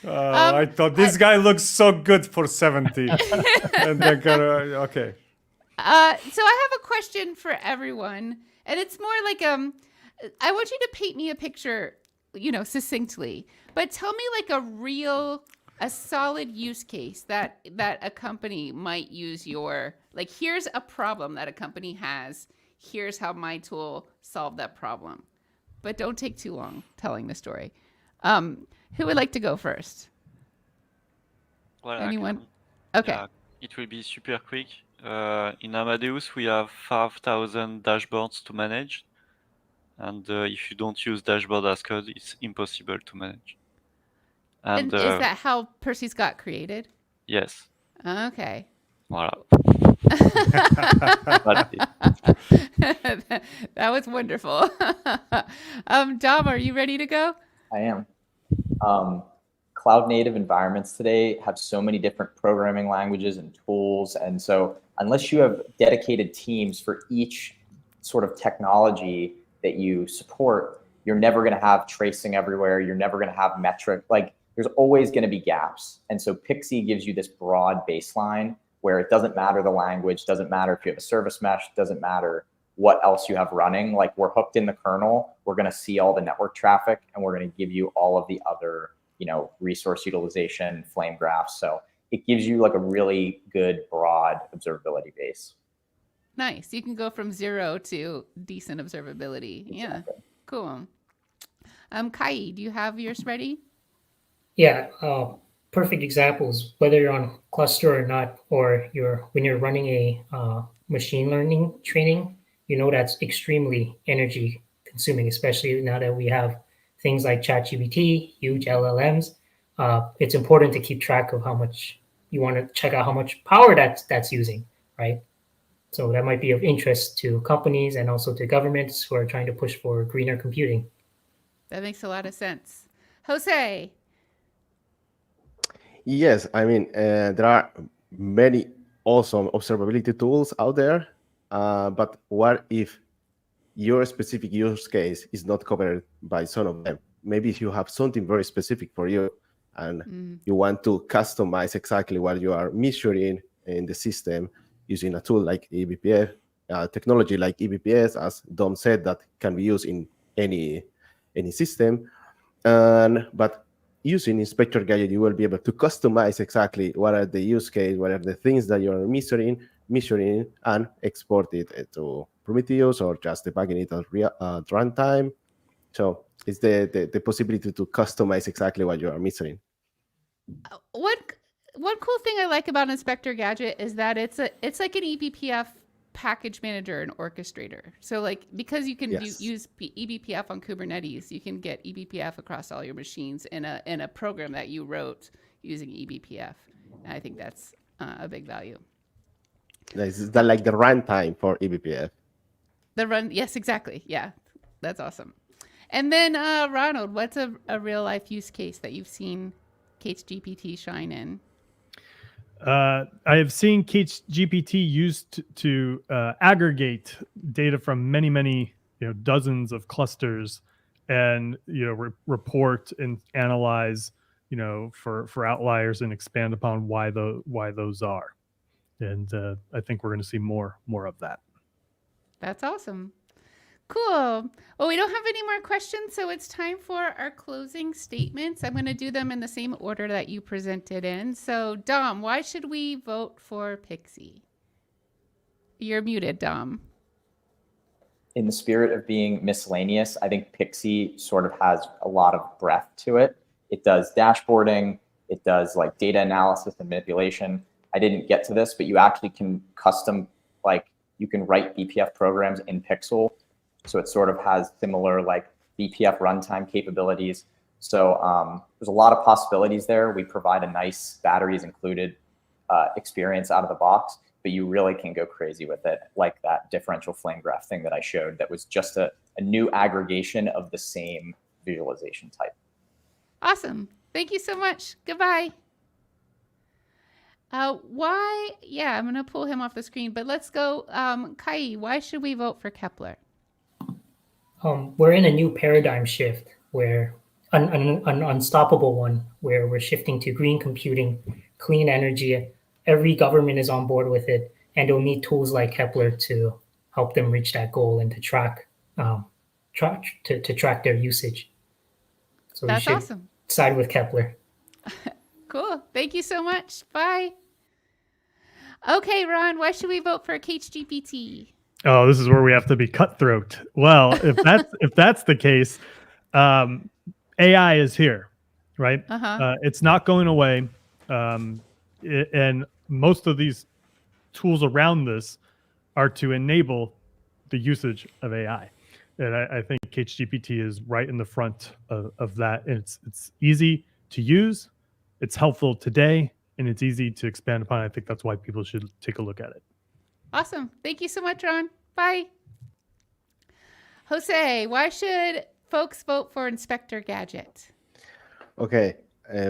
I thought this guy looks so good for 70. And then, okay. So I have a question for everyone. And it's more like, I want you to paint me a picture, succinctly. But tell me like a solid use case that a company might use like, here's a problem that a company has. Here's how my tool solved that problem. But don't take too long telling the story. Who would like to go first? Well, anyone? Okay. It will be super quick. In Amadeus, we have 5,000 dashboards to manage. And if you don't use dashboard as code, it's impossible to manage. And is that how Perses got created? Yes. Okay. Voilà. That was wonderful. Dom, are you ready to go? I am. Cloud native environments today have so many different programming languages and tools. And so unless you have dedicated teams for each sort of technology that you support, you're never going to have tracing everywhere. You're never going to have metric. Like, there's always going to be gaps. And so Pixie gives you this broad baseline where it doesn't matter the language, doesn't matter if you have a service mesh, doesn't matter what else you have running. Like, we're hooked in the kernel, we're going to see all the network traffic, and we're going to give you all of the other, resource utilization, flame graphs. So it gives you like a really good broad observability base. Nice. You can go from 0 to decent observability. Exactly. Yeah, cool. Kai, do you have yours ready? Yeah. Perfect examples, whether you're on cluster or not, or when you're running a machine learning training, that's extremely energy consuming, especially now that we have things like ChatGPT, huge LLMs. It's important to keep track of how much you want to check out how much power that's using, right? So that might be of interest to companies and also to governments who are trying to push for greener computing. That makes a lot of sense. Jose. Yes, I mean, there are many awesome observability tools out there, but what if your specific use case is not covered by some of them? Maybe if you have something very specific for you and you want to customize exactly what you are measuring in the system using a tool like eBPF, technology like eBPS, as Dom said, that can be used in any system. But using Inspektor Gadget, you will be able to customize exactly what are the use case, what are the things that you are measuring, and export it to Prometheus or just debugging it at runtime. So it's the possibility to customize exactly what you are measuring. One cool thing I like about Inspektor Gadget is that it's like an eBPF package manager and orchestrator. So like, because you can use eBPF on Kubernetes, you can get eBPF across all your machines in a program that you wrote using eBPF. And I think that's a big value. Is that like the runtime for eBPF? Yes, exactly. Yeah, that's awesome. And then Ronald, what's a real life use case that you've seen k8sgpt shine in? I have seen k8sgpt used to aggregate data from many, dozens of clusters, and report and analyze, for outliers and expand upon why those are. And I think we're going to see more of that. That's awesome. Cool. Well, we don't have any more questions, so it's time for our closing statements. I'm going to do them in the same order that you presented in. So, Dom, why should we vote for Pixie? You're muted, Dom. In the spirit of being miscellaneous, I think Pixie sort of has a lot of breadth to it. It does dashboarding. It does like data analysis and manipulation. I didn't get to this, but you actually can custom, you can write BPF programs in Pixel. So it sort of has similar like BPF runtime capabilities. So there's a lot of possibilities there. We provide a nice batteries included experience out of the box, but you really can go crazy with it, like that differential flame graph thing that I showed that was just a new aggregation of the same visualization type. Awesome. Thank you so much. Goodbye. Yeah, I'm going to pull him off the screen, but let's go. Kai, why should we vote for Kepler? We're in a new paradigm shift where an unstoppable one, where we're shifting to green computing, clean energy. Every government is on board with it, and they'll need tools like Kepler to help them reach that goal and to track their usage. So that's awesome. Side with Kepler. Cool. Thank you so much. Bye. Okay, Ron, why should we vote for k8sgpt? Oh, this is where we have to be cutthroat. Well, if that's the case, AI is here, right? It's not going away, and most of these tools around this are to enable the usage of AI. And I think k8sgpt is right in the front of that. And it's easy to use, it's helpful today, and it's easy to expand upon. I think that's why people should take a look at it. Awesome. Thank you so much, Ron. Bye. Jose, why should folks vote for Inspektor Gadget? Okay.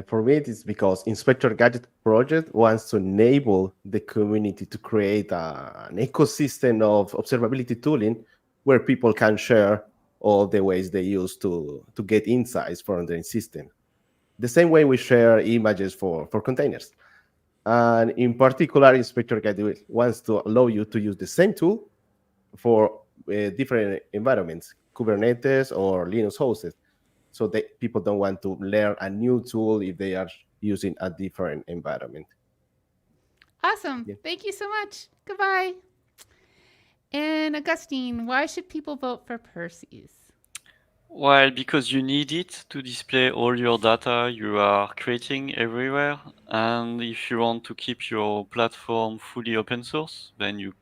For me, it is because Inspektor Gadget project wants to enable the community to create an ecosystem of observability tooling where people can share all the ways they use to get insights from their system. The same way we share images for containers. And in particular, Inspektor Gadget wants to allow you to use the same tool for different environments, Kubernetes or Linux hosted. So that people don't want to learn a new tool if they are using a different environment. Awesome. Yeah. Thank you so much. Goodbye. And Augustine, why should people vote for Perses? Well, because you need it to display all your data you are creating everywhere. And if you want to keep your platform fully open source, then you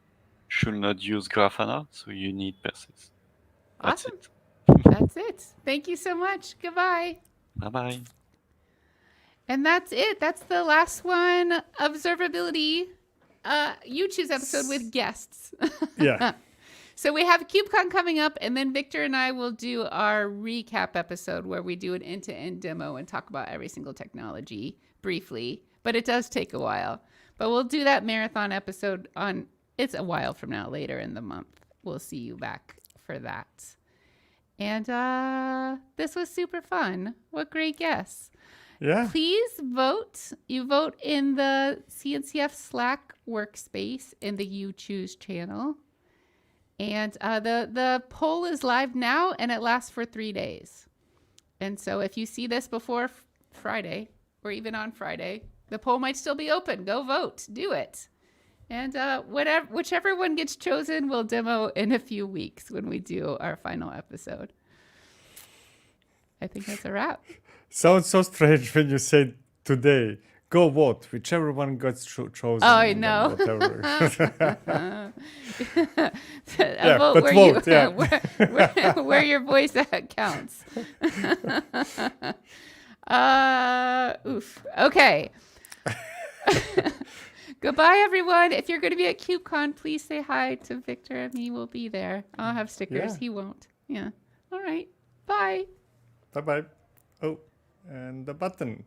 should not use Grafana. So you need Perses. That's awesome. it. That's it. Thank you so much. Goodbye. Bye-bye. And that's it. That's the last one. Observability. You choose episode with guests. Yeah. So we have KubeCon coming up, and then Victor and I will do our recap episode where we do an end-to-end demo and talk about every single technology briefly. But it does take a while. But we'll do that marathon episode on, it's a while from now, later in the month. We'll see you back for that. And this was super fun. What great guests. Yeah. Please vote. You vote in the CNCF Slack workspace in the You Choose channel. And the poll is live now, and it lasts for 3 days. And so if you see this before Friday, or even on Friday, the poll might still be open. Go vote. Do it. And whichever one gets chosen, we'll demo in a few weeks when we do our final episode. I think that's a wrap. Sounds so strange when you say today. Go vote, whichever one gets chosen. Oh, I and then know. Whatever. A vote but where vote, you, yeah. where your voice counts. Oof. Okay. Goodbye, everyone. If you're going to be at KubeCon, please say hi to Victor and me. We'll be there. I'll have stickers. Yeah. He won't. Yeah. All right. Bye. Bye-bye. Oh, and the button.